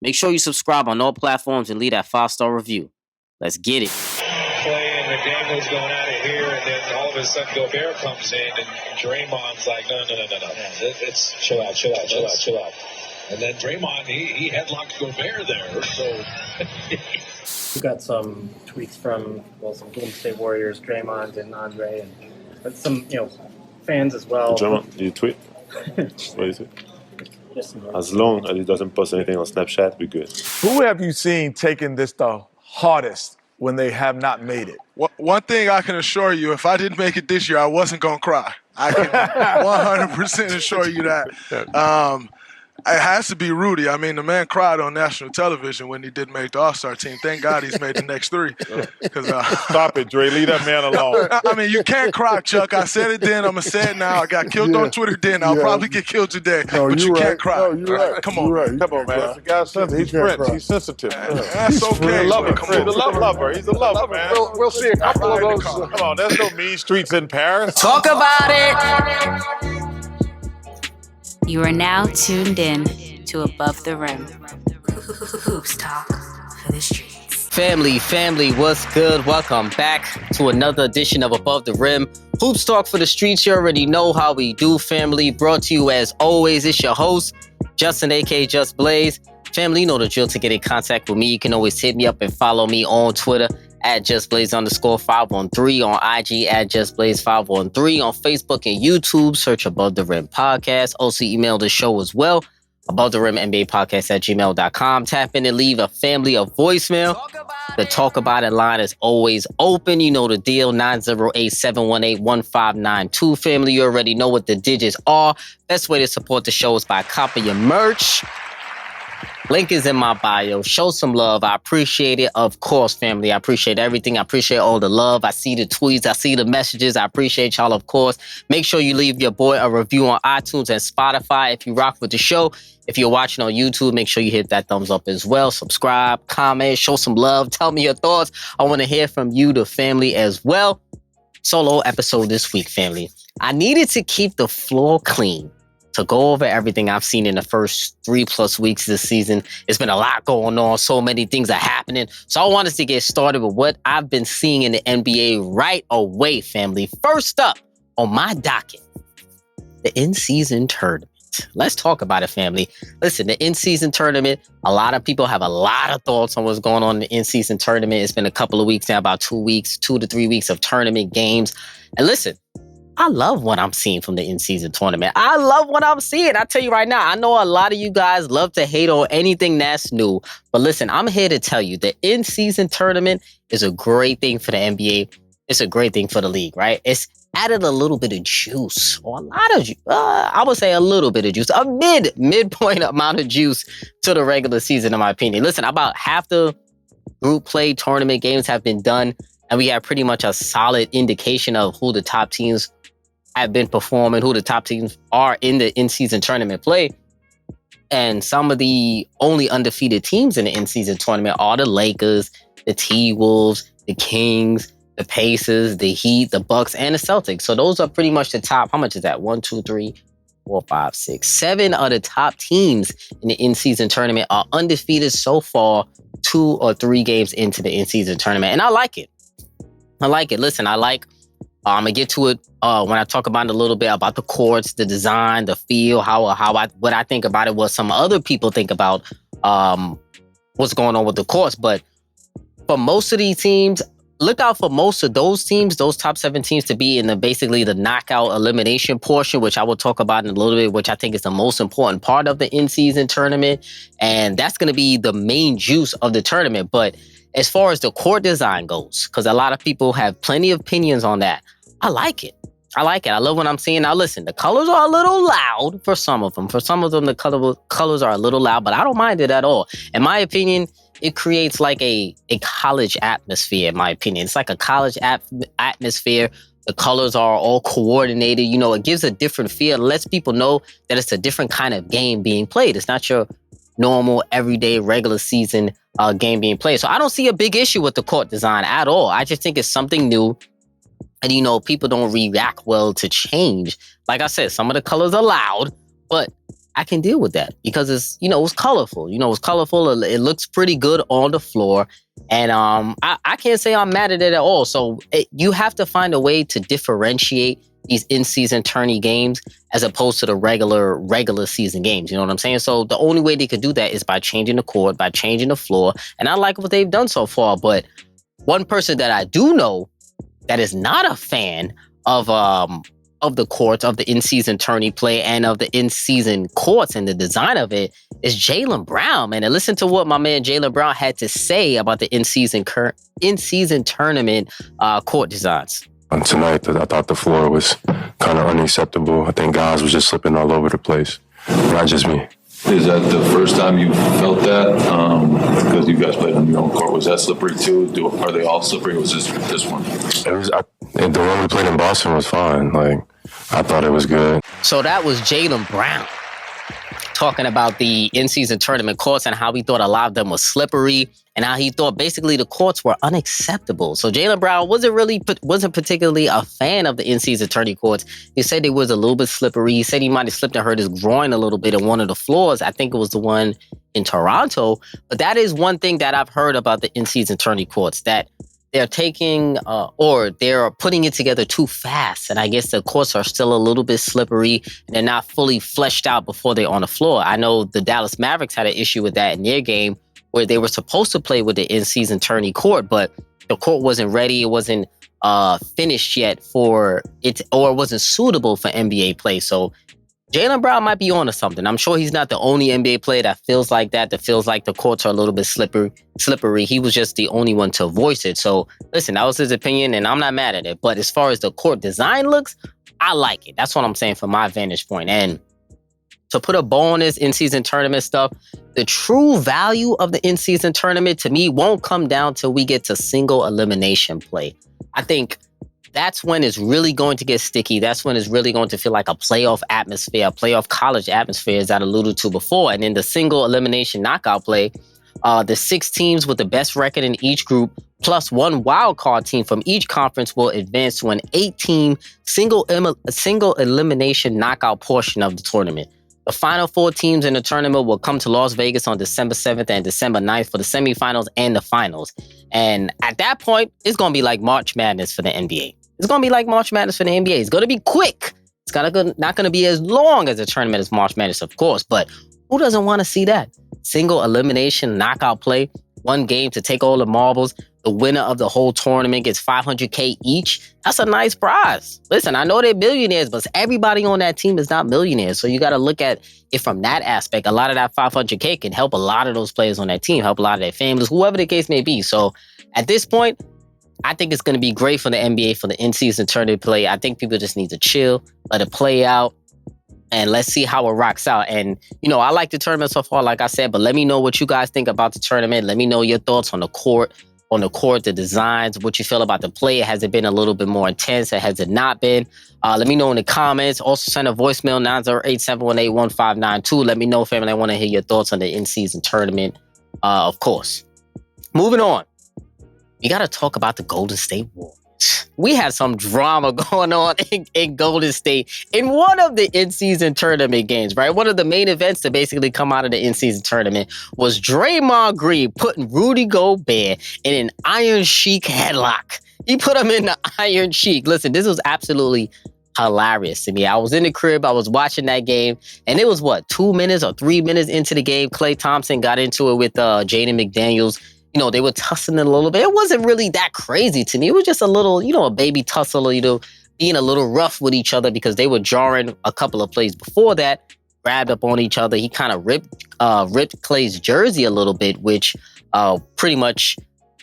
Make sure you subscribe on all platforms and leave that 5-star review. Let's get it. Play and McDaniels going out of here, and then all of a sudden Gobert comes in, and Draymond's like, no. It's chill out. And then Draymond, he headlocked Gobert there, so... We got some tweets from, some Golden State Warriors, Draymond and Andre, and some, fans as well. Draymond, do you tweet? What is it? As long as he doesn't post anything on Snapchat, we're good. Who have you seen taking this the hardest when they have not made it? One thing I can assure you, if I didn't make it this year, I wasn't going to cry. I can 100% assure you that. It has to be Rudy. I mean, the man cried on national television when he did make the All-Star team. Thank God he's made the next three. Stop it, Dre. Leave that man alone. I mean, you can't cry, Chuck. I said it then. I'm going to say it now. I got killed on Twitter then. I'll probably get killed today. But you can't cry. No, you're right. Come on. Right. Come on, man. That's the guy's sensitive. He's Prince. He's sensitive. That's okay. He's a lover. He's a lover. He's a lover, man. We'll see a couple of those. Come on, there's no mean streets in Paris. Talk about it. You are now tuned in to Above the Rim. Hoops talk for the streets. Family, what's good? Welcome back to another edition of Above the Rim. Hoops talk for the streets. You already know how we do, family. Brought to you as always. It's your host, Justin, aka Just Blaze. Family, you know the drill. To get in contact with me, you can always hit me up and follow me on Twitter at JustBlaze_513, on IG at JustBlaze513, on Facebook and YouTube. Search Above the Rim Podcast. Also email the show as well. Above the Rim NBA Podcast at gmail.com. Tap in and leave a family a voicemail. The Talk About It line is always open. You know the deal. 908-718-1592. Family, you already know what the digits are. Best way to support the show is by copying your merch. Link is in my bio. Show some love. I appreciate it. Of course, family. I appreciate everything. I appreciate all the love. I see the tweets. I see the messages. I appreciate y'all, of course. Make sure you leave your boy a review on iTunes and Spotify if you rock with the show. If you're watching on YouTube, make sure you hit that thumbs up as well. Subscribe, comment, show some love. Tell me your thoughts. I want to hear from you, the family, as well. Solo episode this week, family. I needed to keep the floor clean to go over everything I've seen in the first 3+ weeks this season. It's been a lot going on. So many things are happening. So I wanted to get started with what I've been seeing in the NBA right away, family. First up on my docket, the in-season tournament. Let's talk about it, family. Listen, the in-season tournament, a lot of people have a lot of thoughts on what's going on in the in-season tournament. It's been a couple of weeks now, about 2 to 3 weeks of tournament games. And listen, I love what I'm seeing from the in-season tournament. I love what I'm seeing. I tell you right now, I know a lot of you guys love to hate on anything that's new. But listen, I'm here to tell you the in-season tournament is a great thing for the NBA. It's a great thing for the league, right? It's added a little bit of juice, or a lot of juice. I would say a little bit of juice, a midpoint amount of juice to the regular season, in my opinion. Listen, about half the group play tournament games have been done, and we have pretty much a solid indication of who the top teams have been performing, who the top teams are in the in-season tournament play. And some of the only undefeated teams in the in-season tournament are the Lakers, the T-Wolves, the Kings, the Pacers, the Heat, the Bucks, and the Celtics. So those are pretty much the top. How much is that? 1, 2, 3, 4, 5, 6, 7 of the top teams in the in-season tournament are undefeated so far, 2 or 3 games into the in-season tournament. And I like it. Listen, I'm going to get to it when I talk about it a little bit about the courts, the design, the feel, what I think about it, what some other people think about what's going on with the courts. But for most of these teams, look out for most of those teams, those top 7 teams, to be in basically the knockout elimination portion, which I will talk about in a little bit, which I think is the most important part of the in-season tournament. And that's going to be the main juice of the tournament. But as far as the court design goes, because a lot of people have plenty of opinions on that, I like it. I love what I'm seeing. Now, listen, the colors are a little loud for some of them. For some of them, the colors are a little loud, but I don't mind it at all. In my opinion, it creates like a college atmosphere, in my opinion. It's like a college atmosphere. The colors are all coordinated. You know, it gives a different feel. It lets people know that it's a different kind of game being played. It's not your normal, everyday, regular season game being played. So I don't see a big issue with the court design at all. I just think it's something new. And, you know, people don't react well to change. Like I said, some of the colors are loud, but I can deal with that because it's colorful. It's colorful. It looks pretty good on the floor. And I can't say I'm mad at it at all. So you have to find a way to differentiate these in-season tourney games as opposed to the regular season games. You know what I'm saying? So the only way they could do that is by changing the court, by changing the floor. And I like what they've done so far. But one person that I do know that is not a fan of the courts, of the in-season tourney play, and of the in-season courts and the design of it is Jaylen Brown, man. And listen to what my man Jaylen Brown had to say about the in-season tournament court designs. Tonight, I thought the floor was kind of unacceptable. I think guys was just slipping all over the place. Not just me. Is that the first time you felt that? Because you guys played on your own court. Was that slippery too? Are they all slippery? Or was this one? The one we played in Boston was fine. Like, I thought it was good. So that was Jaylen Brown talking about the in-season tournament courts and how he thought a lot of them were slippery and how he thought basically the courts were unacceptable. So Jaylen Brown wasn't particularly a fan of the in-season tourney courts. He said it was a little bit slippery. He said he might have slipped and hurt his groin a little bit in one of the floors. I think it was the one in Toronto. But that is one thing that I've heard about the in-season tourney courts, that they're taking or they're putting it together too fast. And I guess the courts are still a little bit slippery and they're not fully fleshed out before they're on the floor. I know the Dallas Mavericks had an issue with that in their game where they were supposed to play with the in-season tourney court, but the court wasn't ready. It wasn't finished yet for it, or it wasn't suitable for NBA play. So Jaylen Brown might be on to something. I'm sure he's not the only NBA player that feels like that feels like the courts are a little bit slippery. He was just the only one to voice it. So listen, that was his opinion and I'm not mad at it. But as far as the court design looks, I like it. That's what I'm saying from my vantage point. And to put a bow on this in-season tournament stuff, the true value of the in-season tournament to me won't come down till we get to single elimination play. I think that's when it's really going to get sticky. That's when it's really going to feel like a playoff atmosphere, a playoff college atmosphere, as I alluded to before. And in the single elimination knockout play, the 6 teams with the best record in each group, plus one wild card team from each conference, will advance to an 8-team single elimination knockout portion of the tournament. The final 4 teams in the tournament will come to Las Vegas on December 7th and December 9th for the semifinals and the finals. And at that point, it's going to be like March Madness for the NBA. It's going to be like March Madness for the NBA. It's going to be quick. It's not going to be as long as a tournament as March Madness, of course. But who doesn't want to see that? Single elimination knockout play, one game to take all the marbles. The winner of the whole tournament gets $500K each. That's a nice prize. Listen, I know they're millionaires, but everybody on that team is not millionaires. So you got to look at it from that aspect. A lot of that $500K can help a lot of those players on that team, help a lot of their families, whoever the case may be. So at this point, I think it's going to be great for the NBA for the in-season tournament play. I think people just need to chill, let it play out, and let's see how it rocks out. And, I like the tournament so far, like I said, but let me know what you guys think about the tournament. Let me know your thoughts on the court, the designs, what you feel about the play. Has it been a little bit more intense, or has it not been? Let me know in the comments. Also send a voicemail, 908-718-1592. Let me know, family. I want to hear your thoughts on the in-season tournament, of course. Moving on. We got to talk about the Golden State Warriors. We had some drama going on in Golden State in one of the in-season tournament games, right? One of the main events to basically come out of the in-season tournament was Draymond Green putting Rudy Gobert in an Iron Sheik headlock. He put him in the Iron Sheik. Listen, this was absolutely hilarious to me. I was in the crib, I was watching that game, and it was 2 minutes or 3 minutes into the game, Klay Thompson got into it with Jaden McDaniels. They were tussling a little bit. It wasn't really that crazy to me. It was just a little, a baby tussle, being a little rough with each other because they were jarring a couple of plays before that, grabbed up on each other. He kind of ripped Klay's jersey a little bit, which pretty much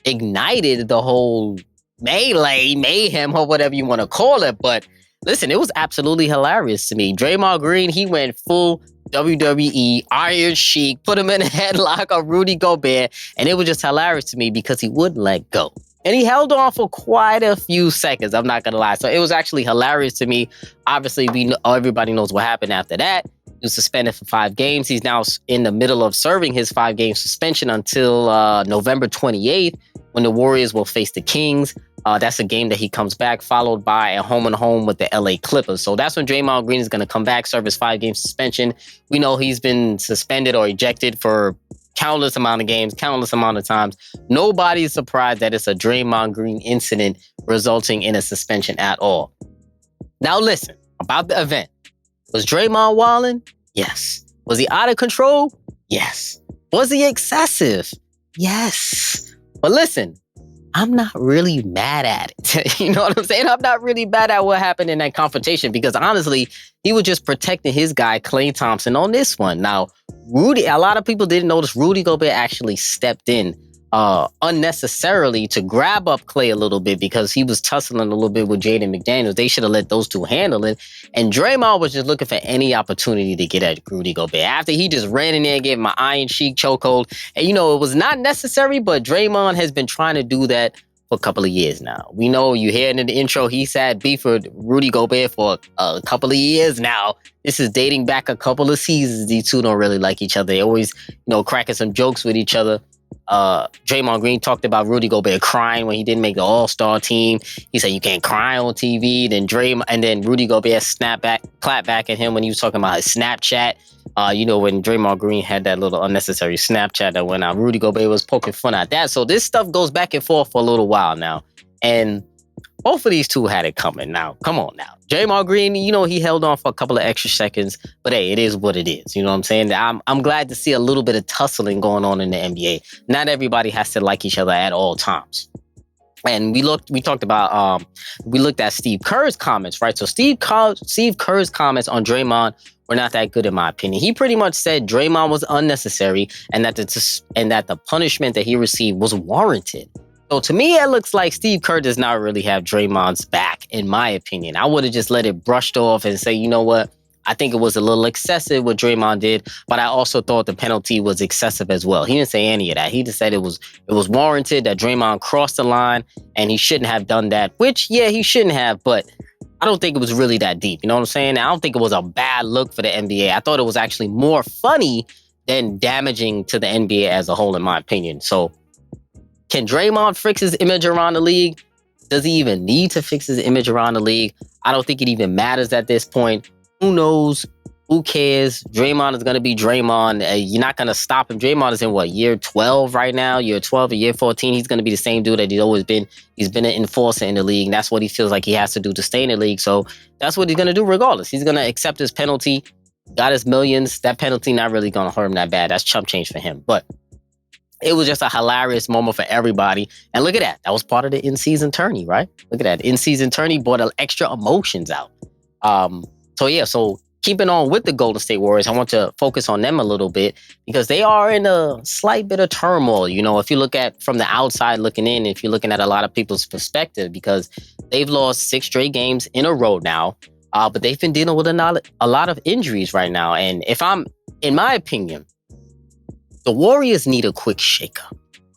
ignited the whole melee, mayhem, or whatever you want to call it. But listen, it was absolutely hilarious to me. Draymond Green, he went full WWE, Iron Sheik, put him in a headlock of Rudy Gobert, and it was just hilarious to me because he wouldn't let go. And he held on for quite a few seconds, I'm not going to lie. So it was actually hilarious to me. Obviously, everybody knows what happened after that. He was suspended for 5 games. He's now in the middle of serving his 5-game suspension until November 28th, when the Warriors will face the Kings. That's a game that he comes back, followed by a home-and-home with the LA Clippers. So that's when Draymond Green is going to come back, serve his 5-game suspension. We know he's been suspended or ejected for countless amount of games, countless amount of times. Nobody's surprised that it's a Draymond Green incident resulting in a suspension at all. Now listen, about the event. Was Draymond wilding? Yes. Was he out of control? Yes. Was he excessive? Yes. But listen, I'm not really mad at it. You know what I'm saying? I'm not really mad at what happened in that confrontation because honestly, he was just protecting his guy, Klay Thompson, on this one. Now, Rudy, a lot of people didn't notice Rudy Gobert actually stepped in unnecessarily to grab up Klay a little bit because he was tussling a little bit with Jaden McDaniels. They should have let those two handle it. And Draymond was just looking for any opportunity to get at Rudy Gobert. After he just ran in there and gave him an Iron Sheik chokehold. And, it was not necessary, but Draymond has been trying to do that for a couple of years now. We know you hear in the intro, he's had beef with Rudy Gobert for a couple of years now. This is dating back a couple of seasons. These two don't really like each other. They always, cracking some jokes with each other. Draymond Green talked about Rudy Gobert crying when he didn't make the All-Star team. He said you can't cry on TV. Then Rudy Gobert clapped back at him when he was talking about his Snapchat. When Draymond Green had that little unnecessary Snapchat that went out, Rudy Gobert was poking fun at that. So this stuff goes back and forth for a little while now. And both of these two had it coming. Now, come on now. Draymond Green, he held on for a couple of extra seconds, but hey, it is what it is. You know what I'm saying? I'm glad to see a little bit of tussling going on in the NBA. Not everybody has to like each other at all times. And we looked at Steve Kerr's comments, right? So Steve Kerr's comments on Draymond were not that good in my opinion. He pretty much said Draymond was unnecessary and that the punishment that he received was warranted. So to me, it looks like Steve Kerr does not really have Draymond's back, in my opinion. I would have just let it brushed off and say, you know what? I think it was a little excessive what Draymond did, but I also thought the penalty was excessive as well. He didn't say any of that. He just said it was warranted, that Draymond crossed the line and he shouldn't have done that, which, yeah, he shouldn't have, but I don't think it was really that deep. You know what I'm saying? I don't think it was a bad look for the NBA. I thought it was actually more funny than damaging to the NBA as a whole, in my opinion. So, can Draymond fix his image around the league? Does he even need to fix his image around the league? I don't think it even matters at this point. Who knows? Who cares? Draymond is going to be Draymond. You're not going to stop him. Draymond is in year 12 right now? Year 12 or year 14. He's going to be the same dude that he's always been. He's been an enforcer in the league, and that's what he feels like he has to do to stay in the league. So that's what he's going to do regardless. He's going to accept his penalty. Got his millions. That penalty not really going to hurt him that bad. That's chump change for him. But it was just a hilarious moment for everybody. And look at that. That was part of the in-season tourney, right? Look at that. In-season tourney brought extra emotions out. So keeping on with the Golden State Warriors, I want to focus on them a little bit because they are in a slight bit of turmoil. If you look at from the outside looking in, if you're looking at a lot of people's perspective, because they've lost 6 straight games in a row now, but they've been dealing with a lot of injuries right now. And in my opinion, the Warriors need a quick shakeup.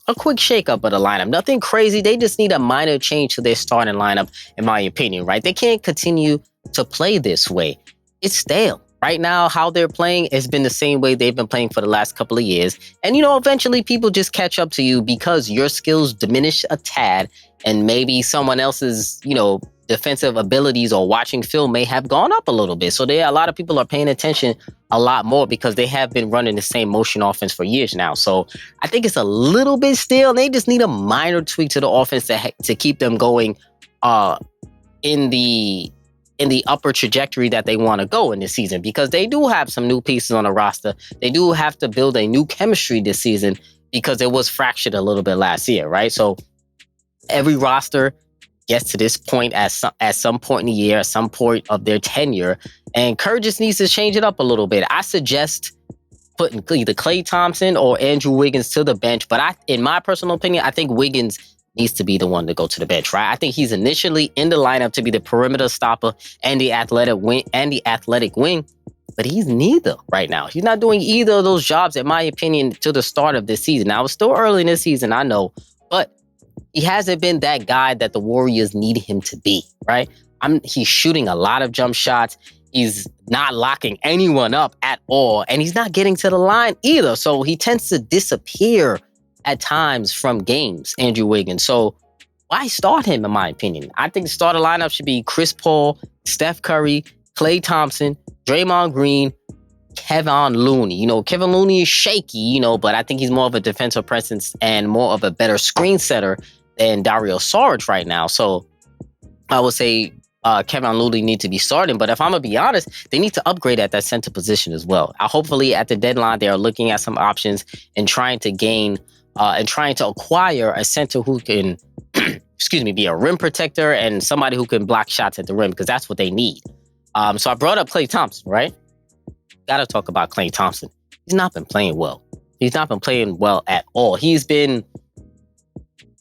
A quick shakeup of the lineup. Nothing crazy. They just need a minor change to their starting lineup, in my opinion, right? They can't continue to play this way. It's stale. Right now, how they're playing has been the same way they've been playing for the last couple of years. And, eventually people just catch up to you because your skills diminish a tad and maybe someone else's, defensive abilities or watching film may have gone up a little bit. So a lot of people are paying attention a lot more because they have been running the same motion offense for years now. So I think it's a little bit stale. They just need a minor tweak to the offense to keep them going in the upper trajectory that they want to go in this season, because they do have some new pieces on the roster. They do have to build a new chemistry this season because it was fractured a little bit last year, right? So every roster gets to this point at some point in the year, at some point of their tenure, and Kerr just needs to change it up a little bit. I suggest putting either Klay Thompson or Andrew Wiggins to the bench, but in my personal opinion, I think Wiggins needs to be the one to go to the bench, right? I think he's initially in the lineup to be the perimeter stopper and the athletic wing, but he's neither right now. He's not doing either of those jobs, in my opinion, to the start of this season. Now, it's still early in this season, I know, but he hasn't been that guy that the Warriors need him to be, right? He's shooting a lot of jump shots. He's not locking anyone up at all, and he's not getting to the line either. So he tends to disappear at times from games, Andrew Wiggins. So why start him, in my opinion? I think the starter lineup should be Chris Paul, Steph Curry, Klay Thompson, Draymond Green, Kevin Looney. Kevin Looney is shaky, but I think he's more of a defensive presence and more of a better screen setter than Dario Saric right now. So I would say Kevin Looney need to be starting. But if I'm going to be honest, they need to upgrade at that center position as well. Hopefully at the deadline, they are looking at some options and trying to gain and trying to acquire a center who can, be a rim protector and somebody who can block shots at the rim, because that's what they need. So I brought up Klay Thompson, right? Got to talk about Klay Thompson. He's not been playing well. He's not been playing well at all. He's been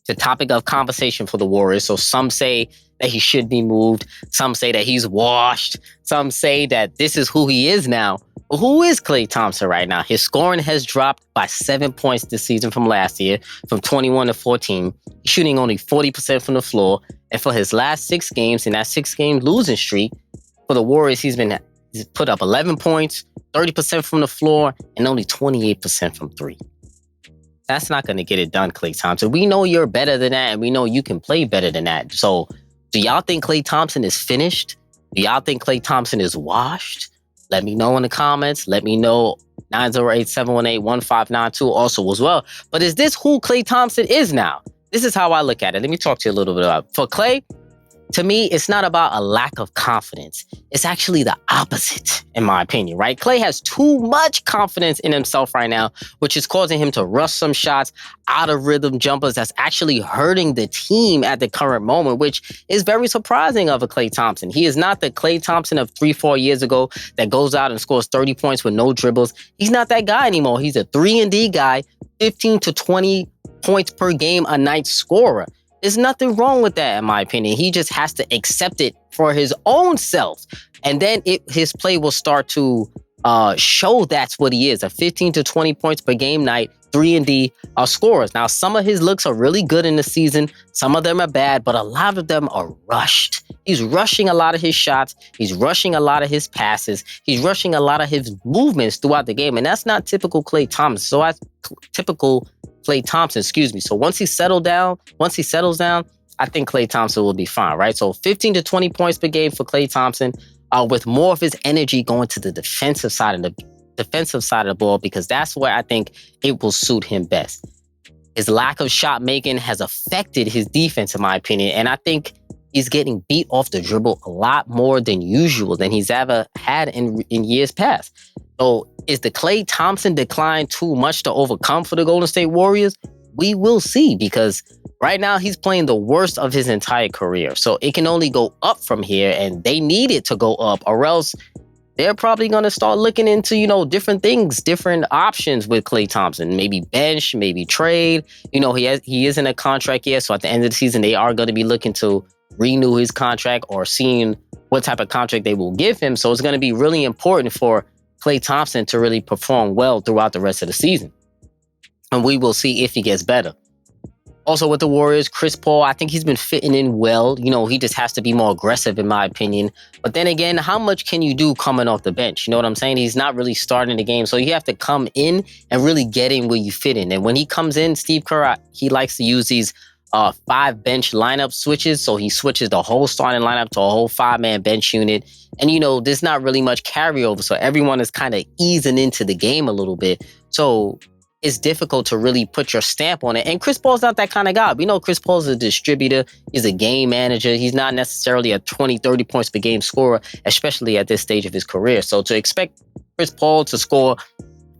the topic of conversation for the Warriors. So some say that he should be moved. Some say that he's washed. Some say that this is who he is now. But who is Klay Thompson right now? His scoring has dropped by 7 points this season from last year, from 21 to 14. He's shooting only 40% from the floor. And for his last 6 games, in that 6-game losing streak, for the Warriors, he's put up 11 points, 30% from the floor, and only 28% from 3. That's not going to get it done, Klay Thompson. We know you're better than that, and we know you can play better than that. So do y'all think Klay Thompson is finished? Do y'all think Klay Thompson is washed? Let me know in the comments. Let me know 908-718-1592 also as well. But is this who Klay Thompson is now? This is how I look at it. Let me talk to you a little bit about it. For Klay, to me, it's not about a lack of confidence. It's actually the opposite, in my opinion, right? Klay has too much confidence in himself right now, which is causing him to rush some shots, out of rhythm jumpers that's actually hurting the team at the current moment, which is very surprising of a Klay Thompson. He is not the Klay Thompson of 3-4 years ago that goes out and scores 30 points with no dribbles. He's not that guy anymore. He's a 3-and-D guy, 15 to 20 points per game a night scorer. There's nothing wrong with that, in my opinion. He just has to accept it for his own self. And then his play will start to show that's what he is, a 15 to 20 points per game night, 3-and-D scorers. Now, some of his looks are really good in the season. Some of them are bad, but a lot of them are rushed. He's rushing a lot of his shots. He's rushing a lot of his passes. He's rushing a lot of his movements throughout the game. And that's not typical Klay Thompson. So that's typical Klay Thompson, So once he settles down, I think Klay Thompson will be fine, right? So 15 to 20 points per game for Klay Thompson, with more of his energy going to the defensive side of the ball, because that's where I think it will suit him best. His lack of shot making has affected his defense, in my opinion, and I think he's getting beat off the dribble a lot more than usual, than he's ever had in years past. So is the Klay Thompson decline too much to overcome for the Golden State Warriors? We will see, because right now he's playing the worst of his entire career. So it can only go up from here, and they need it to go up, or else they're probably going to start looking into, different things, different options with Klay Thompson. Maybe bench, maybe trade. He is in a contract year, so at the end of the season, they are going to be looking to renew his contract or seeing what type of contract they will give him. So it's going to be really important for Klay Thompson to really perform well throughout the rest of the season. And we will see if he gets better. Also with the Warriors, Chris Paul, I think he's been fitting in well. He just has to be more aggressive, in my opinion. But then again, how much can you do coming off the bench? You know what I'm saying? He's not really starting the game. So you have to come in and really get in where you fit in. And when he comes in, Steve Kerr, he likes to use these 5 bench lineup switches. So he switches the whole starting lineup to a whole 5-man bench unit. And, there's not really much carryover. So everyone is kind of easing into the game a little bit. So it's difficult to really put your stamp on it. And Chris Paul's not that kind of guy. We know Chris Paul's a distributor. He's a game manager. He's not necessarily a 20, 30 points per game scorer, especially at this stage of his career. So to expect Chris Paul to score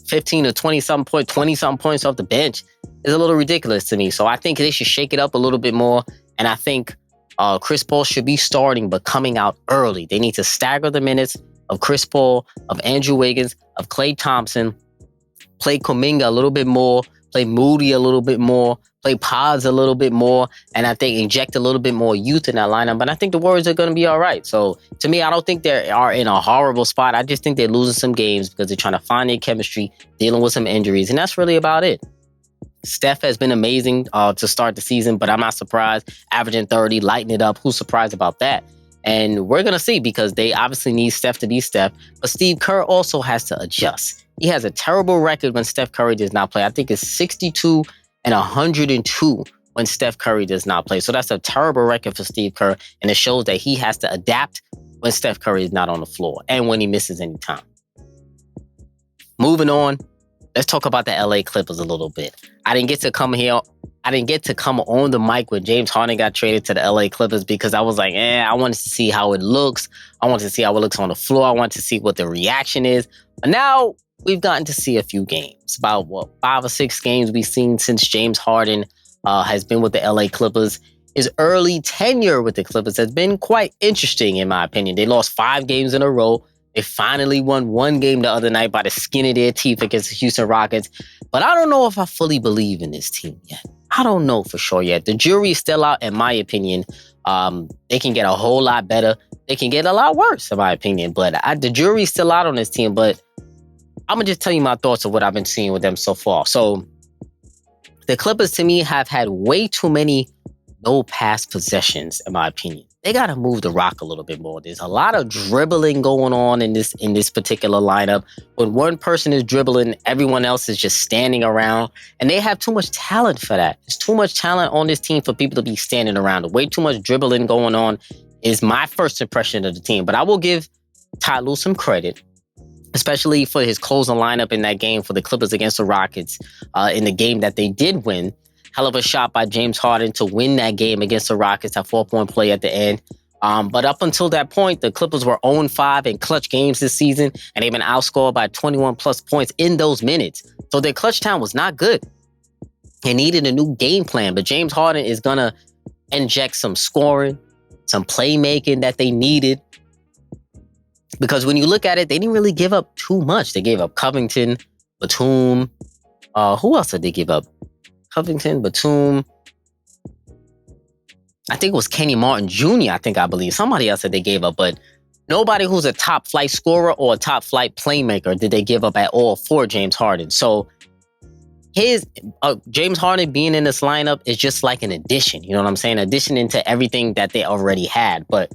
15 to 20-something points off the bench is a little ridiculous to me. So I think they should shake it up a little bit more. And I think Chris Paul should be starting, but coming out early. They need to stagger the minutes of Chris Paul, of Andrew Wiggins, of Klay Thompson, play Kuminga a little bit more, play Moody a little bit more, play Pods a little bit more, and I think inject a little bit more youth in that lineup. But I think the Warriors are going to be all right. So to me, I don't think they are in a horrible spot. I just think they're losing some games because they're trying to find their chemistry, dealing with some injuries, and that's really about it. Steph has been amazing to start the season, but I'm not surprised. Averaging 30, lighting it up. Who's surprised about that? And we're going to see, because they obviously need Steph to be Steph. But Steve Kerr also has to adjust. He has a terrible record when Steph Curry does not play. I think it's 62 and 102 when Steph Curry does not play. So that's a terrible record for Steve Kerr, and it shows that he has to adapt when Steph Curry is not on the floor and when he misses any time. Moving on, let's talk about the LA Clippers a little bit. I didn't get to come on the mic when James Harden got traded to the LA Clippers because I was like, I wanted to see how it looks. I wanted to see how it looks on the floor. I wanted to see what the reaction is. But now we've gotten to see a few games. About 5 or 6 games we've seen since James Harden has been with the LA Clippers. His early tenure with the Clippers has been quite interesting, in my opinion. They lost 5 games in a row. They finally won 1 game the other night by the skin of their teeth against the Houston Rockets. But I don't know if I fully believe in this team yet. I don't know for sure yet. The jury is still out, in my opinion. They can get a whole lot better. They can get a lot worse, in my opinion. But the jury's still out on this team. But I'm going to just tell you my thoughts of what I've been seeing with them so far. So the Clippers, to me, have had way too many no-pass possessions, in my opinion. They got to move the rock a little bit more. There's a lot of dribbling going on in this particular lineup. When one person is dribbling, everyone else is just standing around. And they have too much talent for that. There's too much talent on this team for people to be standing around. Way too much dribbling going on is my first impression of the team. But I will give Ty Lue some credit, especially for his closing lineup in that game for the Clippers against the Rockets in the game that they did win. Hell of a shot by James Harden to win that game against the Rockets, that 4-point play at the end. But up until that point, the Clippers were 0-5 in clutch games this season, and they've been outscored by 21-plus points in those minutes. So their clutch time was not good. They needed a new game plan, but James Harden is going to inject some scoring, some playmaking that they needed. Because when you look at it, they didn't really give up too much. They gave up Covington, Batum. Who else did they give up? Covington, Batum. I think it was Kenny Martin Jr., I believe. Somebody else that they gave up, but nobody who's a top flight scorer or a top flight playmaker did they give up at all for James Harden. So James Harden being in this lineup is just like an addition. You know what I'm saying? Addition into everything that they already had. But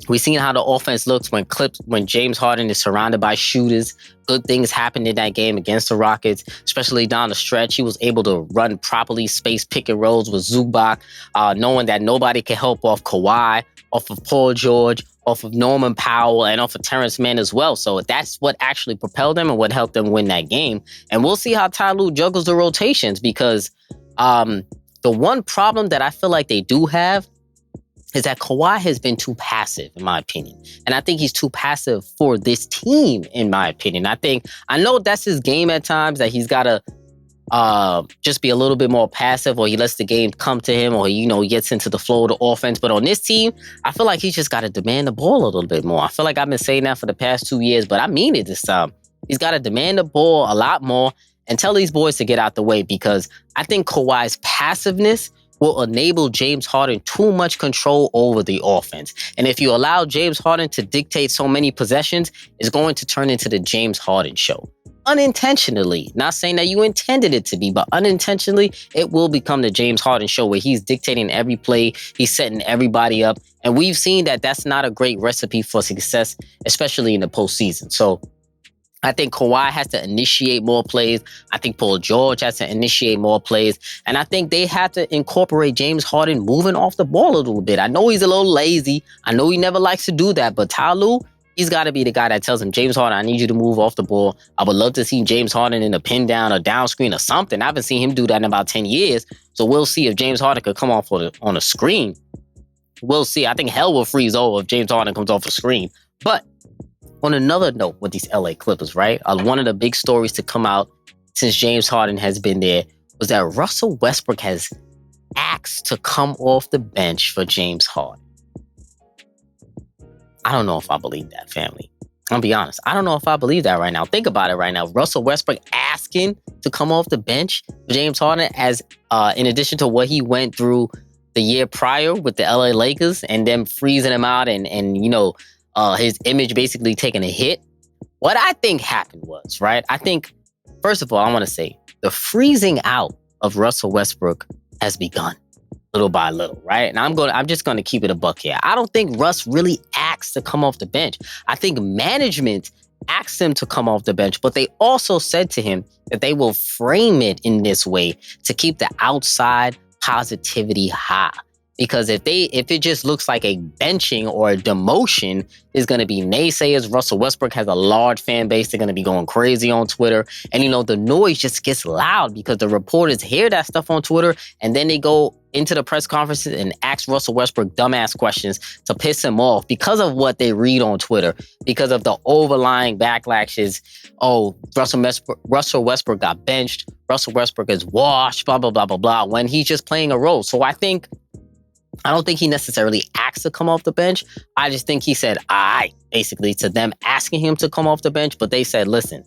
we've seen how the offense looks when James Harden is surrounded by shooters. Good things happened in that game against the Rockets, especially down the stretch. He was able to run properly, space pick and rolls with Zubac, knowing that nobody can help off Kawhi, off of Paul George, off of Norman Powell, and off of Terrence Mann as well. So that's what actually propelled them and what helped them win that game. And we'll see how Ty Lue juggles the rotations because the one problem that I feel like they do have is that Kawhi has been too passive, in my opinion. And I think he's too passive for this team, in my opinion. I know that's his game at times, that he's got to just be a little bit more passive, or he lets the game come to him, or, he gets into the flow of the offense. But on this team, I feel like he's just got to demand the ball a little bit more. I feel like I've been saying that for the past 2 years, but I mean it this time. He's got to demand the ball a lot more and tell these boys to get out the way, because I think Kawhi's passiveness will enable James Harden too much control over the offense. And if you allow James Harden to dictate so many possessions, it's going to turn into the James Harden show. Unintentionally. Not saying that you intended it to be, but unintentionally, it will become the James Harden show where he's dictating every play, he's setting everybody up. And we've seen that that's not a great recipe for success, especially in the postseason. So I think Kawhi has to initiate more plays. I think Paul George has to initiate more plays. And I think they have to incorporate James Harden moving off the ball a little bit. I know he's a little lazy. I know he never likes to do that. But Ty Lue, he's got to be the guy that tells him, James Harden, I need you to move off the ball. I would love to see James Harden in a pin down or down screen or something. I haven't seen him do that in about 10 years. So we'll see if James Harden could come off on a screen. We'll see. I think hell will freeze over if James Harden comes off a screen. But on another note with these LA Clippers, right? One of the big stories to come out since James Harden has been there was that Russell Westbrook has asked to come off the bench for James Harden. I don't know if I believe that, family. I'll be honest. I don't know if I believe that right now. Think about it right now. Russell Westbrook asking to come off the bench for James Harden, as in addition to what he went through the year prior with the LA Lakers and them freezing him out and his image basically taking a hit. What I think happened was, right? I think, first of all, I want to say the freezing out of Russell Westbrook has begun little by little, right? And I'm just going to keep it a buck here. I don't think Russ really asked to come off the bench. I think management asked him to come off the bench, but they also said to him that they will frame it in this way to keep the outside positivity high. Because if it just looks like a benching or a demotion, there's going to be naysayers. Russell Westbrook has a large fan base. They're going to be going crazy on Twitter. And, the noise just gets loud because the reporters hear that stuff on Twitter and then they go into the press conferences and ask Russell Westbrook dumbass questions to piss him off because of what they read on Twitter, because of the overlying backlashes. Oh, Russell Westbrook got benched. Russell Westbrook is washed, blah, blah, blah, blah, blah, when he's just playing a role. So I don't think he necessarily asked to come off the bench. I just think he said, basically to them asking him to come off the bench. But they said, listen,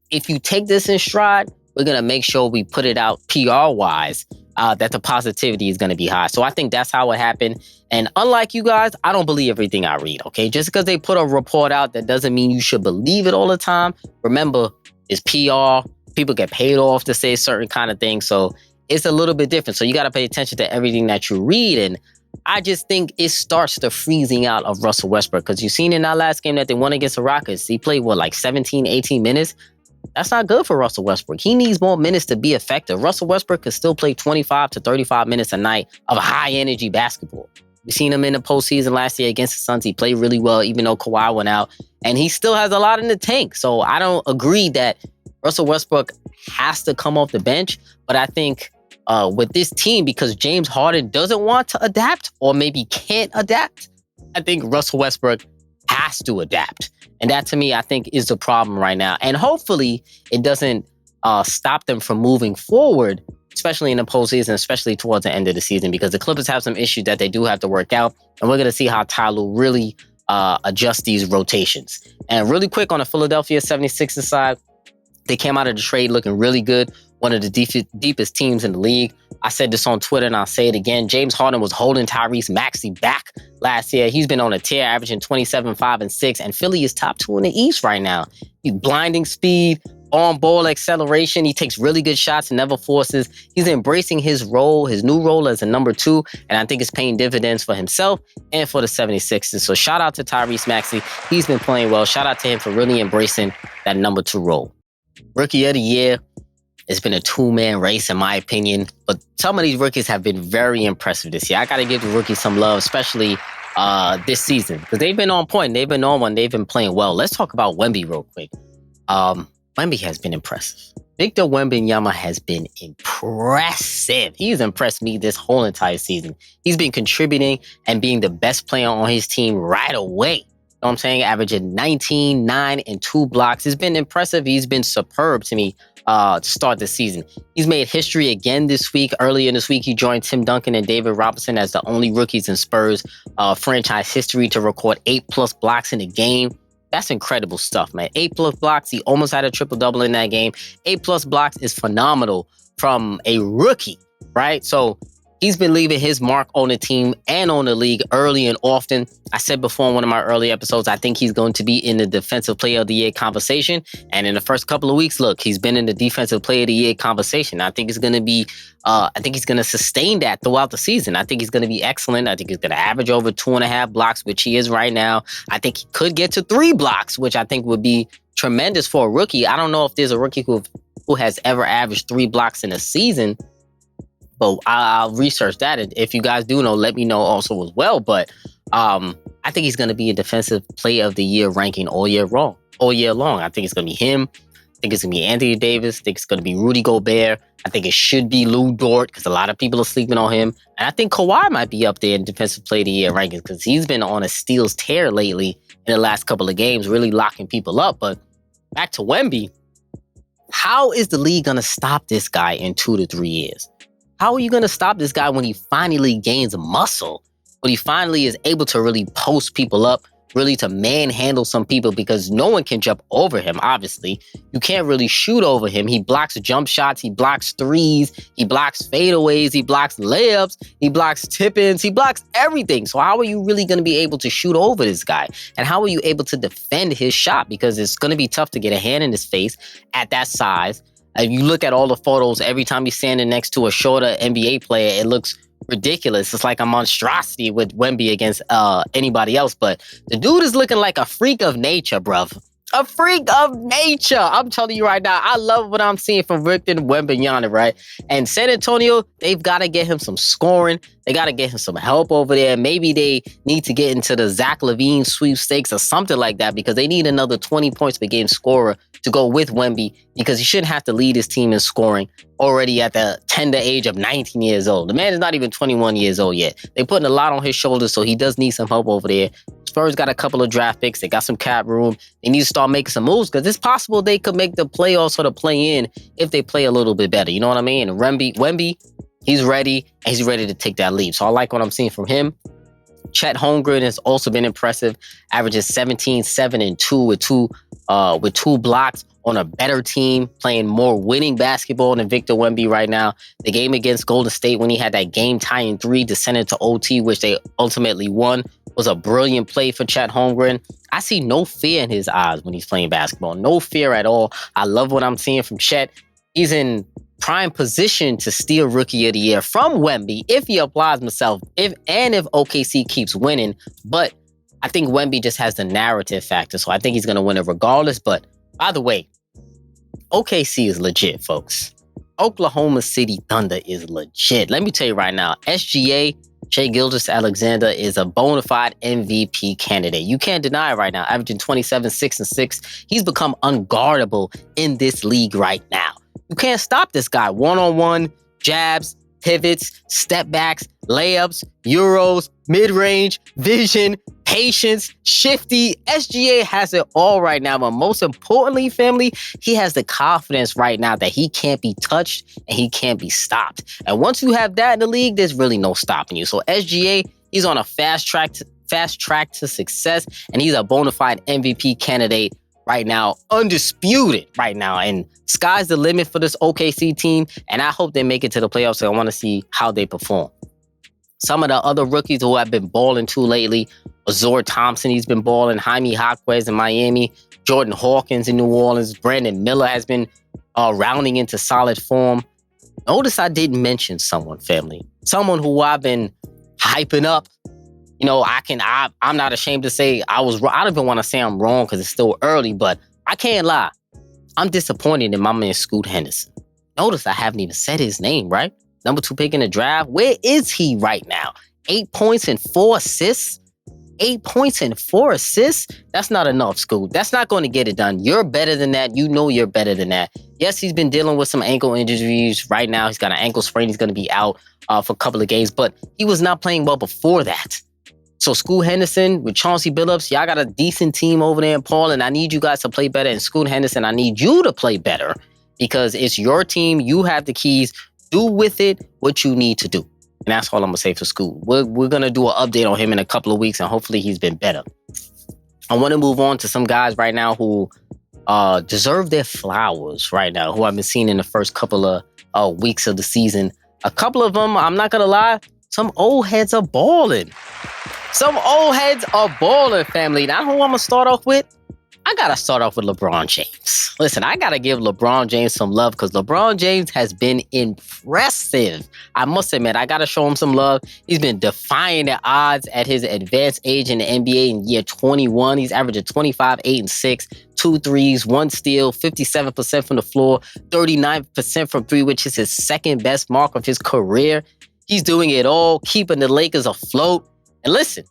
if you take this in stride, we're going to make sure we put it out PR-wise, that the positivity is going to be high. So I think that's how it happened. And unlike you guys, I don't believe everything I read, okay? Just because they put a report out, that doesn't mean you should believe it all the time. Remember, it's PR. People get paid off to say certain kind of things. So it's a little bit different. So you got to pay attention to everything that you read. And I just think it starts the freezing out of Russell Westbrook, because you've seen in that last game that they won against the Rockets, he played, 17, 18 minutes? That's not good for Russell Westbrook. He needs more minutes to be effective. Russell Westbrook could still play 25 to 35 minutes a night of high-energy basketball. We've seen him in the postseason last year against the Suns. He played really well, even though Kawhi went out. And he still has a lot in the tank. So I don't agree that Russell Westbrook has to come off the bench. But I think with this team, because James Harden doesn't want to adapt or maybe can't adapt, I think Russell Westbrook has to adapt. And that, to me, I think is the problem right now. And hopefully it doesn't stop them from moving forward, especially in the postseason, especially towards the end of the season, because the Clippers have some issues that they do have to work out. And we're going to see how Ty Lue really adjusts these rotations. And really quick on the Philadelphia 76ers side, they came out of the trade looking really good. One of the deepest teams in the league. I said this on Twitter and I'll say it again. James Harden was holding Tyrese Maxey back last year. He's been on a tear, averaging 27, 5, and 6. And Philly is top 2 in the East right now. He's blinding speed, on-ball acceleration. He takes really good shots and never forces. He's embracing his role, his new role as a number 2. And I think it's paying dividends for himself and for the 76ers. So shout out to Tyrese Maxey. He's been playing well. Shout out to him for really embracing that number 2 role. Rookie of the year. It's been a 2-man race, in my opinion. But some of these rookies have been very impressive this year. I got to give the rookies some love, especially this season, because they've been on point. They've been on one. They've been playing well. Let's talk about Wemby real quick. Wemby has been impressive. Victor Wembanyama has been impressive. He's impressed me this whole entire season. He's been contributing and being the best player on his team right away. You know what I'm saying? Averaging 19, 9, and 2 blocks. It's been impressive. He's been superb to me to start the season. He's made history again this week. Earlier this week, he joined Tim Duncan and David Robinson as the only rookies in Spurs franchise history to record 8+ blocks in a game. That's incredible stuff, man. 8+ blocks. He almost had a triple-double in that game. 8+ blocks is phenomenal from a rookie, right? So he's been leaving his mark on the team and on the league early and often. I said before in one of my early episodes, I think he's going to be in the Defensive Player of the Year conversation. And in the first couple of weeks, look, he's been in the Defensive Player of the Year conversation. I think he's going to sustain that throughout the season. I think he's going to be excellent. I think he's going to average over 2.5 blocks, which he is right now. I think he could get to 3 blocks, which I think would be tremendous for a rookie. I don't know if there's a rookie who has ever averaged 3 blocks in a season. But I'll research that. And if you guys do know, let me know also as well. But I think he's going to be a Defensive Player of the Year ranking all year long. I think it's going to be him. I think it's going to be Anthony Davis. I think it's going to be Rudy Gobert. I think it should be Lou Dort because a lot of people are sleeping on him. And I think Kawhi might be up there in Defensive Player of the Year rankings because he's been on a steals tear lately in the last couple of games, really locking people up. But back to Wemby, how is the league going to stop this guy in 2 to 3 years? How are you going to stop this guy when he finally gains muscle? When he finally is able to really post people up, really to manhandle some people because no one can jump over him, obviously. You can't really shoot over him. He blocks jump shots. He blocks threes. He blocks fadeaways. He blocks layups. He blocks tip-ins. He blocks everything. So how are you really going to be able to shoot over this guy? And how are you able to defend his shot? Because it's going to be tough to get a hand in his face at that size. If you look at all the photos, every time he's standing next to a shorter NBA player, it looks ridiculous. It's like a monstrosity with Wemby against anybody else. But the dude is looking like a freak of nature, bruv. A freak of nature. I'm telling you right now, I love what I'm seeing from Victor Wembanyama, right? And San Antonio, they've got to get him some scoring. They got to get him some help over there. Maybe they need to get into the Zach Lavine sweepstakes or something like that because they need another 20 points per game scorer to go with Wemby because he shouldn't have to lead his team in scoring already at the tender age of 19 years old. The man is not even 21 years old yet. They're putting a lot on his shoulders, so he does need some help over there. Spurs got a couple of draft picks. They got some cap room. They need to start making some moves because it's possible they could make the playoffs or the play-in if they play a little bit better. You know what I mean? And Wemby, he's ready, and he's ready to take that leap. So I like what I'm seeing from him. Chet Holmgren has also been impressive, averages 17, 7, and 2 with two blocks on a better team, playing more winning basketball than Victor Wemby right now. The game against Golden State when he had that game-tying 3 descended to OT, which they ultimately won, was a brilliant play for Chet Holmgren. I see no fear in his eyes when he's playing basketball. No fear at all. I love what I'm seeing from Chet. He's in prime position to steal Rookie of the Year from Wemby if he applies himself, if OKC keeps winning. But I think Wemby just has the narrative factor, so I think he's going to win it regardless. But by the way, OKC is legit, folks. Oklahoma City Thunder is legit. Let me tell you right now, SGA, Shai Gilgeous-Alexander, is a bona fide MVP candidate. You can't deny it right now. Averaging 27, 6, and 6. He's become unguardable in this league right now. You can't stop this guy. One-on-one, jabs, pivots, step backs, layups, euros, mid-range, vision, patience, shifty. SGA has it all right now. But most importantly, family, he has the confidence right now that he can't be touched and he can't be stopped. And once you have that in the league, there's really no stopping you. So SGA, he's on a fast track to success, and he's a bona fide MVP candidate right now, undisputed right now. And sky's the limit for this OKC team, and I hope they make it to the playoffs. So I want to see how they perform. Some of the other rookies who have been balling too lately, Azor Thompson, he's been balling, Jaime Jaquez in Miami, Jordan Hawkins in New Orleans, Brandon Miller has been rounding into solid form. Notice I didn't mention someone, family. Someone who I've been hyping up. You know, I'm not ashamed to say I was wrong. I don't even want to say I'm wrong because it's still early, but I can't lie. I'm disappointed in my man Scoot Henderson. Notice I haven't even said his name, right? Number 2 pick in the draft. Where is he right now? 8 points and 4 assists? 8 points and 4 assists? That's not enough, Scoot. That's not going to get it done. You're better than that. You know you're better than that. Yes, he's been dealing with some ankle injuries right now. He's got an ankle sprain. He's going to be out for a couple of games, but he was not playing well before that. So Scoot Henderson with Chauncey Billups, y'all got a decent team over there in Paul, and I need you guys to play better. And Scoot Henderson, I need you to play better because it's your team. You have the keys. Do with it what you need to do. And that's all I'm going to say for Scoot. We're going to do an update on him in a couple of weeks, and hopefully he's been better. I want to move on to some guys right now who deserve their flowers right now, who I've been seeing in the first couple of weeks of the season. A couple of them, I'm not going to lie, some old heads are balling. Some old heads are balling, family. Now, who I'm going to start off with? I got to start off with LeBron James. Listen, I got to give LeBron James some love because LeBron James has been impressive. I must admit, I got to show him some love. He's been defying the odds at his advanced age in the NBA in year 21. He's averaging 25, 8, and 6, 2 threes, 1 steal, 57% from the floor, 39% from 3, which is his second best mark of his career. He's doing it all, keeping the Lakers afloat. And listen,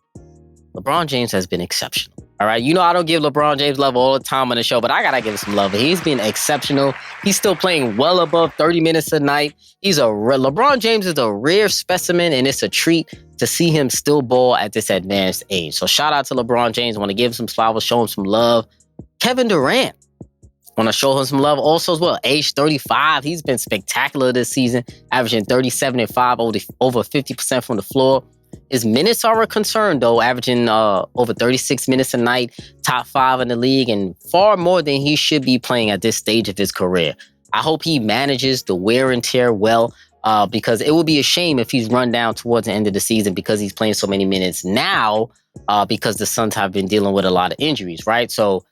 LeBron James has been exceptional. All right, you know I don't give LeBron James love all the time on the show, but I got to give him some love. He's been exceptional. He's still playing well above 30 minutes a night. LeBron James is a rare specimen, and it's a treat to see him still ball at this advanced age. So shout out to LeBron James. I want to give him some flowers, show him some love. Kevin Durant, want to show him some love also as well. Age 35, he's been spectacular this season, averaging 37 and 5, over 50% from the floor. His minutes are a concern, though, averaging over 36 minutes a night, top 5 in the league, and far more than he should be playing at this stage of his career. I hope he manages the wear and tear well, because it would be a shame if he's run down towards the end of the season because he's playing so many minutes now, because the Suns have been dealing with a lot of injuries, right? So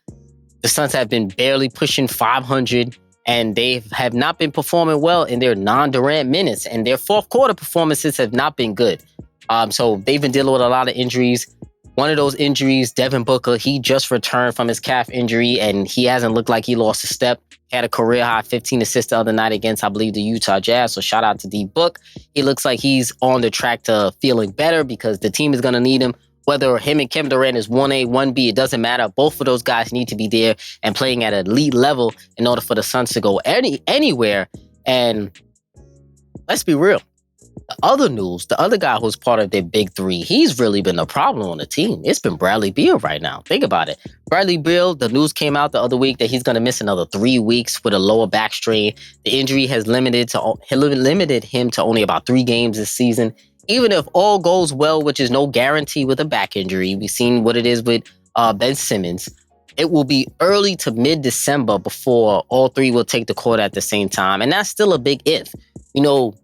the Suns have been barely pushing 500, and they have not been performing well in their non-Durant minutes, and their fourth quarter performances have not been good. So they've been dealing with a lot of injuries. one of those injuries, Devin Booker, he just returned from his calf injury, and he hasn't looked like he lost a step. He had a career high 15 assists the other night against, I believe, the Utah Jazz. So shout out to D-Book. He looks like he's on the track to feeling better because the team is going to need him. Whether him and Kevin Durant is 1A, 1B, it doesn't matter. Both of those guys need to be there and playing at an elite level in order for the Suns to go anywhere. And let's be real. The other news, the other guy who's part of their big three, he's really been a problem on the team. It's been Bradley Beal right now. Think about it. Bradley Beal, the news came out the other week that he's going to miss another 3 weeks with a lower back strain. The injury has limited him to only about 3 games this season. Even if all goes well, which is no guarantee with a back injury, we've seen what it is with Ben Simmons. It will be early to mid-December before all 3 will take the court at the same time. And that's still a big if. You know,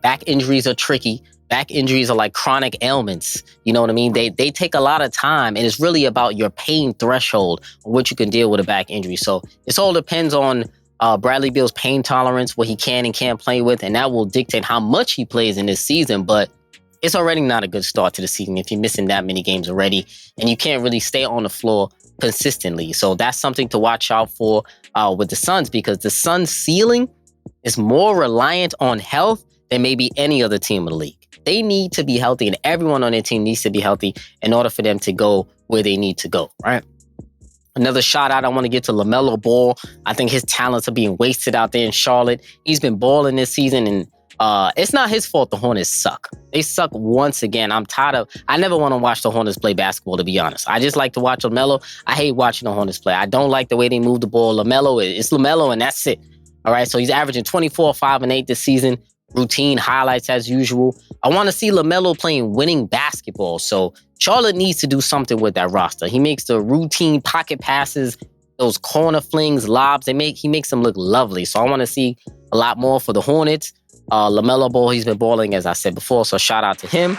back injuries are tricky. Back injuries are like chronic ailments. You know what I mean? They take a lot of time, and it's really about your pain threshold on what you can deal with a back injury. So this all depends on Bradley Beal's pain tolerance, what he can and can't play with, and that will dictate how much he plays in this season. But it's already not a good start to the season if you're missing that many games already, and you can't really stay on the floor consistently. So that's something to watch out for with the Suns, because the Suns' ceiling is more reliant on health than maybe any other team in the league. They need to be healthy, and everyone on their team needs to be healthy in order for them to go where they need to go, right? Another shout out I want to give to LaMelo Ball. I think his talents are being wasted out there in Charlotte. He's been balling this season, and it's not his fault the Hornets suck. They suck once again. I never want to watch the Hornets play basketball, to be honest. I just like to watch LaMelo. I hate watching the Hornets play. I don't like the way they move the ball. It's LaMelo, and that's it. All right, so he's averaging 24, 5, and 8 this season. Routine highlights as usual. I want to see LaMelo playing winning basketball. So Charlotte needs to do something with that roster. He makes the routine pocket passes, those corner flings, lobs. He makes them look lovely. So I want to see a lot more for the Hornets. LaMelo Ball, he's been balling, as I said before. So shout out to him.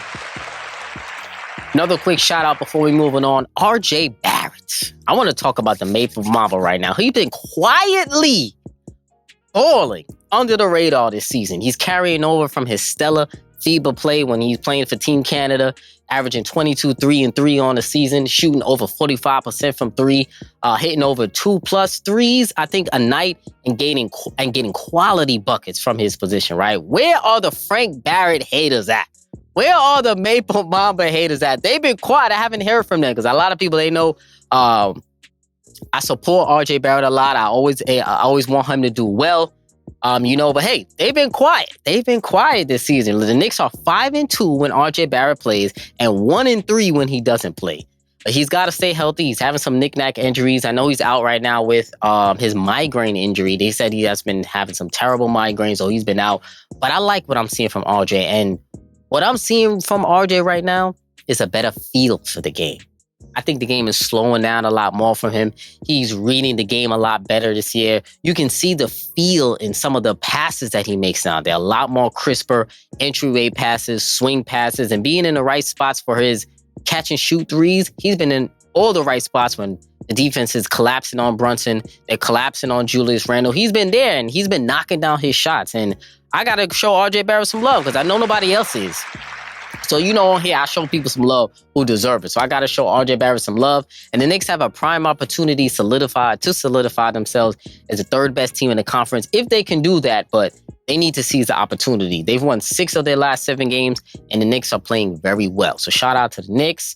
Another quick shout out before we moving on. RJ Barrett. I want to talk about the Maple Mamba right now. He's been quietly balling under the radar this season. He's carrying over from his stellar FIBA play when he's playing for Team Canada, averaging 22, 3, and 3 on the season, shooting over 45% from 3, hitting over 2+ threes, I think, a night, and getting quality buckets from his position, right? Where are the Frank Barrett haters at? Where are the Maple Mamba haters at? They've been quiet. I haven't heard from them because a lot of people, they know I support RJ Barrett a lot. I always want him to do well. But hey, they've been quiet. They've been quiet this season. The Knicks are 5-2 when RJ Barrett plays and 1-3 when he doesn't play. But he's got to stay healthy. He's having some knick-knack injuries. I know he's out right now with his migraine injury. They said he has been having some terrible migraines, so he's been out. But I like what I'm seeing from RJ. And what I'm seeing from RJ right now is a better feel for the game. I think the game is slowing down a lot more from him. He's reading the game a lot better this year. You can see the feel in some of the passes that he makes now. They're a lot more crisper, entryway passes, swing passes, and being in the right spots for his catch and shoot threes. He's been in all the right spots when the defense is collapsing on Brunson. They're collapsing on Julius Randle. He's been there, and he's been knocking down his shots. And I got to show RJ Barrett some love because I know nobody else is. So, on here, I show people some love who deserve it. So I got to show RJ Barrett some love. And the Knicks have a prime opportunity to solidify themselves as the third best team in the conference if they can do that. But they need to seize the opportunity. They've won 6 of their last 7 games, and the Knicks are playing very well. So shout out to the Knicks.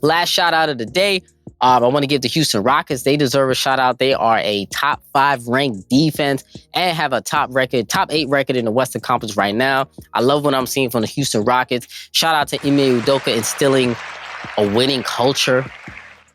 Last shout out of the day. I want to give the Houston Rockets. They deserve a shout out. They are a top 5 ranked defense and have a top 8 record in the Western Conference right now. I love what I'm seeing from the Houston Rockets. Shout out to Ime Udoka instilling a winning culture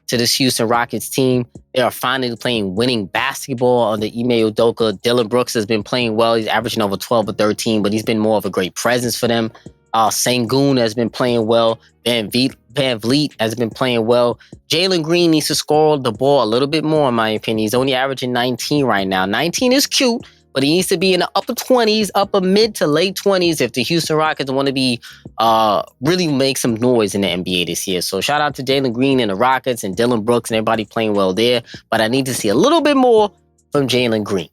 to this Houston Rockets team. They are finally playing winning basketball under Ime Udoka. Dylan Brooks has been playing well. He's averaging over 12 or 13, but he's been more of a great presence for them. Sengun has been playing well. Van Vliet has been playing well. Jalen Green needs to score the ball a little bit more, in my opinion. He's only averaging 19 right now. 19 is cute, but he needs to be in the upper 20s, upper mid to late 20s if the Houston Rockets want to be really make some noise in the NBA this year. So shout out to Jalen Green and the Rockets and Dylan Brooks and everybody playing well there. But I need to see a little bit more from Jalen Green.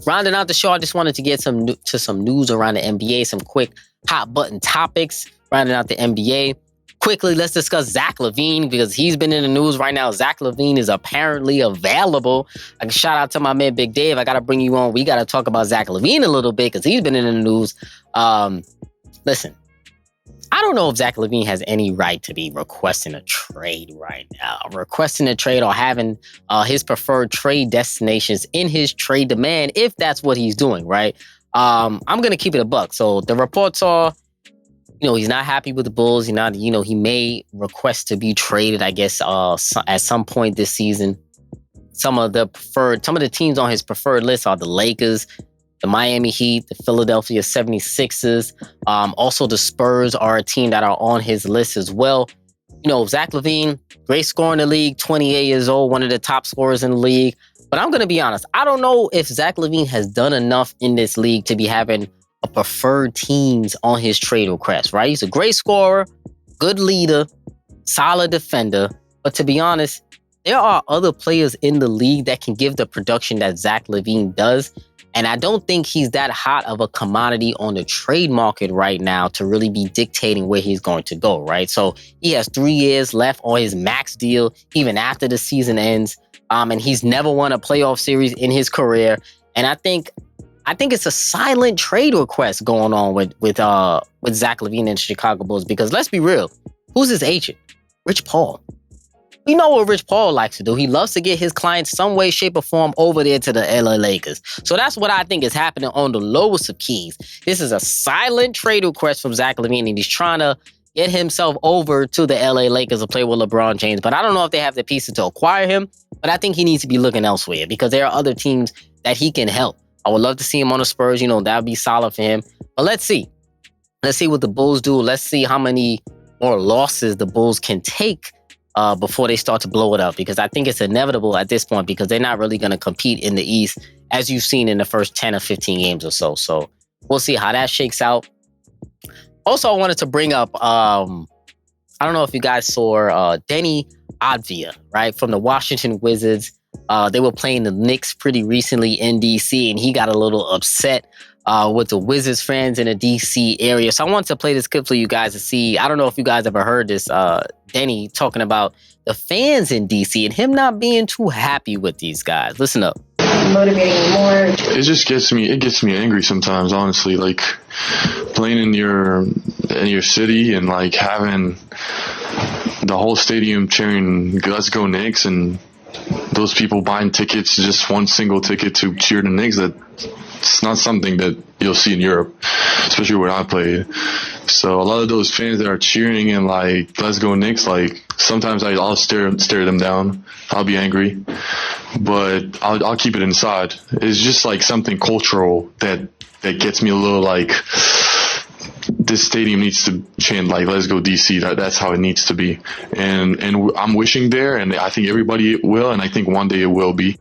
Rounding out the show, I just wanted to get some news around the NBA, some quick hot button topics. Rounding out the NBA, Quickly, let's discuss Zach Lavine because he's been in the news right now. Zach Lavine is apparently available. I can shout out to my man Big Dave. I got to bring you on. We got to talk about Zach Lavine a little bit because he's been in the news. Listen, I don't know if Zach Lavine has any right to be requesting a trade right now. Requesting a trade or having his preferred trade destinations in his trade demand, if that's what he's doing, right? I'm going to keep it a buck. So the reports are, he's not happy with the Bulls. He may request to be traded, I guess, at some point this season. Some of the teams on his preferred list are the Lakers, the Miami Heat, the Philadelphia 76ers. Also, the Spurs are a team that are on his list as well. Zach Lavine, great scorer in the league, 28 years old, one of the top scorers in the league. But I'm going to be honest. I don't know if Zach Lavine has done enough in this league to be having preferred teams on his trade request, right? He's a great scorer, good leader, solid defender. But to be honest, there are other players in the league that can give the production that Zach Lavine does. And I don't think he's that hot of a commodity on the trade market right now to really be dictating where he's going to go, right? So he has 3 years left on his max deal, even after the season ends. And he's never won a playoff series in his career. And I think it's a silent trade request going on with Zach Lavine and the Chicago Bulls because let's be real, who's his agent? Rich Paul. We know what Rich Paul likes to do. He loves to get his clients some way, shape, or form over there to the LA Lakers. So that's what I think is happening on the lowest of keys. This is a silent trade request from Zach Lavine, and he's trying to get himself over to the LA Lakers to play with LeBron James. But I don't know if they have the pieces to acquire him, but I think he needs to be looking elsewhere because there are other teams that he can help. I would love to see him on the Spurs. That would be solid for him. But let's see. Let's see what the Bulls do. Let's see how many more losses the Bulls can take before they start to blow it up. Because I think it's inevitable at this point because they're not really going to compete in the East as you've seen in the first 10 or 15 games or so. So we'll see how that shakes out. Also, I wanted to bring up, I don't know if you guys saw Deni Avdija, right, from the Washington Wizards. They were playing the Knicks pretty recently in DC, and he got a little upset with the Wizards fans in the DC area. So I wanted to play this clip for you guys to see. I don't know if you guys ever heard this. Deni talking about the fans in DC and him not being too happy with these guys. Listen up. Motivating more. It just gets me angry sometimes, honestly. Like playing in your city and like having the whole stadium cheering "Let's go Knicks" and those people buying tickets, just one single ticket to cheer the Knicks. It's not something that you'll see in Europe, especially where I played. So a lot of those fans that are cheering and like "Let's go Knicks," like sometimes I'll stare them down. I'll be angry, but I'll keep it inside. It's just like something cultural that gets me a little like, this stadium needs to chant like "Let's go DC." That's how it needs to be, and I'm wishing there, and I think everybody will, and I think one day it will be.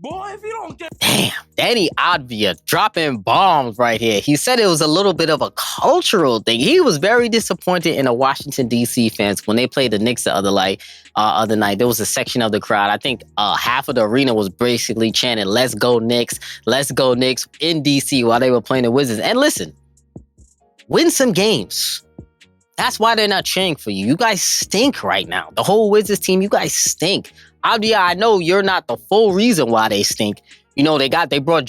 Boy, if you don't get... Damn, Deni Avdija dropping bombs right here. He said it was a little bit of a cultural thing. He was very disappointed in the Washington, D.C. fans when they played the Knicks the other night. There was a section of the crowd. I think half of the arena was basically chanting "Let's go Knicks, let's go Knicks" in D.C. while they were playing the Wizards. And listen, win some games. That's why they're not cheering for you. You guys stink right now. The whole Wizards team, you guys stink. Avdija, I know you're not the full reason why they stink. They brought They brought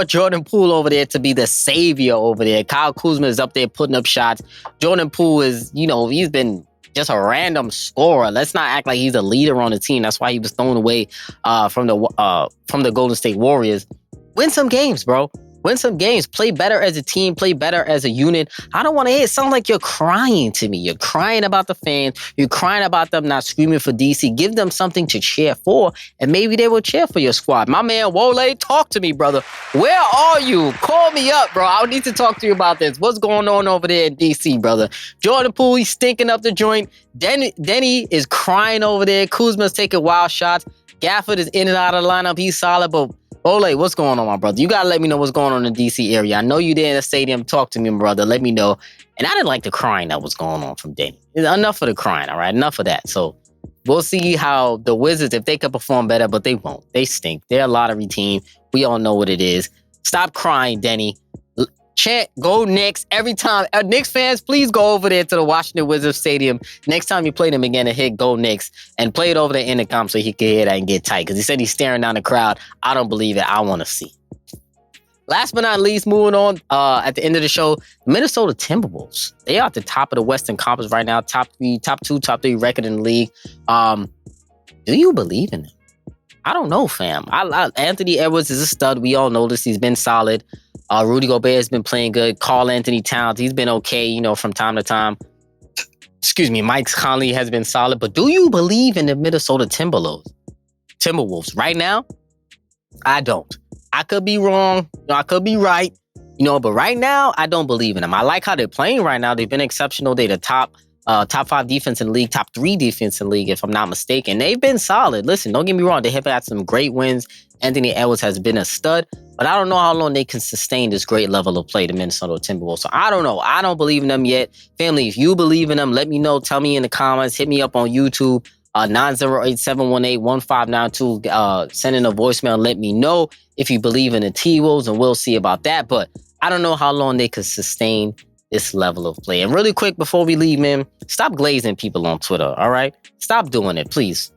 Jordan Poole over there to be the savior over there. Kyle Kuzma is up there putting up shots. Jordan Poole is, he's been just a random scorer. Let's not act like he's a leader on the team. That's why he was thrown away from the Golden State Warriors. Win some games, bro. Win some games. Play better as a team. Play better as a unit. I don't want to hear it sound like you're crying to me. You're crying about the fans. You're crying about them not screaming for DC. Give them something to cheer for, and maybe they will cheer for your squad. My man Wole, talk to me, brother. Where are you? Call me up, bro. I need to talk to you about this. What's going on over there in DC, brother? Jordan Poole, he's stinking up the joint. Deni is crying over there. Kuzma's taking wild shots. Gafford is in and out of the lineup. He's solid, but Ole, what's going on, my brother? You got to let me know what's going on in the D.C. area. I know you there in the stadium. Talk to me, my brother. Let me know. And I didn't like the crying that was going on from Deni. Enough of the crying, all right? Enough of that. So we'll see how the Wizards, if they could perform better, but they won't. They stink. They're a lottery team. We all know what it is. Stop crying, Deni. Chet, go Knicks every time. Knicks fans, please go over there to the Washington Wizards Stadium. Next time you play them again and hit go Knicks and play it over the intercom so he can hear that and get tight. Because he said he's staring down the crowd. I don't believe it. I want to see. Last but not least, moving on, at the end of the show, the Minnesota Timberwolves. They are at the top of the Western Conference right now. Top three record in the league. Do you believe in them? I don't know, fam. Anthony Edwards is a stud. We all know this. He's been solid. Rudy Gobert has been playing good. Karl Anthony Towns, he's been okay, from time to time. Excuse me, Mike Conley has been solid. But do you believe in the Minnesota Timberwolves? Right now, I don't. I could be wrong. I could be right. But right now, I don't believe in them. I like how they're playing right now. They've been exceptional. They're the top 5 defense in the league, top 3 defense in the league, if I'm not mistaken. They've been solid. Listen, don't get me wrong. They have had some great wins. Anthony Edwards has been a stud, but I don't know how long they can sustain this great level of play, the Minnesota Timberwolves. So I don't know. I don't believe in them yet. Family, if you believe in them, let me know. Tell me in the comments. Hit me up on YouTube, 908-718-1592. Send in a voicemail and let me know if you believe in the T-Wolves, and we'll see about that. But I don't know how long they could sustain this level of play. And really quick before we leave, man, stop glazing people on Twitter, all right? Stop doing it, please.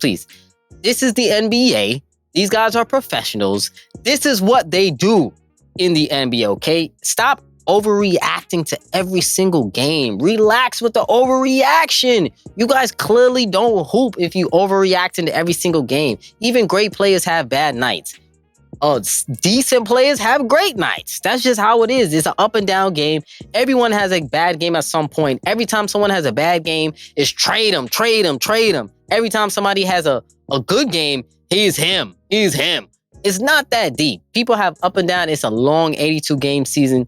This is the NBA. These guys are professionals. This is what they do in the NBA, okay? Stop overreacting to every single game. Relax with the overreaction. You guys clearly don't hoop if you overreact into every single game. Even great players have bad nights. Decent players have great nights. That's just how it is. It's an up and down game. Everyone has a bad game at some point. Every time someone has a bad game, it's trade him. Every time somebody has a good game, he's him. It's not that deep. People have up and down. It's a long 82-game season.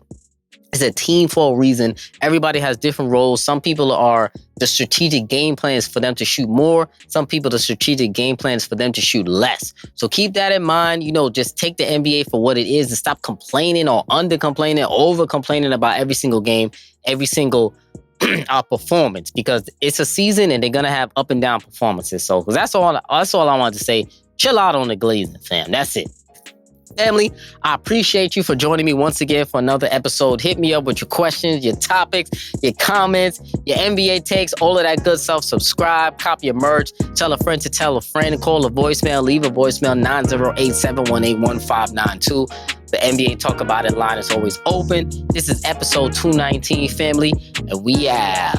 It's a team for a reason. Everybody has different roles. Some people the strategic game plan is for them to shoot more. Some people, the strategic game plan is for them to shoot less. So keep that in mind. Just take the NBA for what it is and stop complaining or under-complaining, over-complaining about every single game, every single performance, because it's a season and they're going to have up and down performances. So that's all I wanted to say. Chill out on the glazing, fam. That's it. Family, I appreciate you for joining me once again for another episode. Hit me up with your questions, your topics, your comments, your NBA takes, all of that good stuff. Subscribe, copy your merch, tell a friend to tell a friend, call a voicemail, leave a voicemail, 908-718-1592. The NBA Talk About It line is always open. This is episode 219, family, and we out.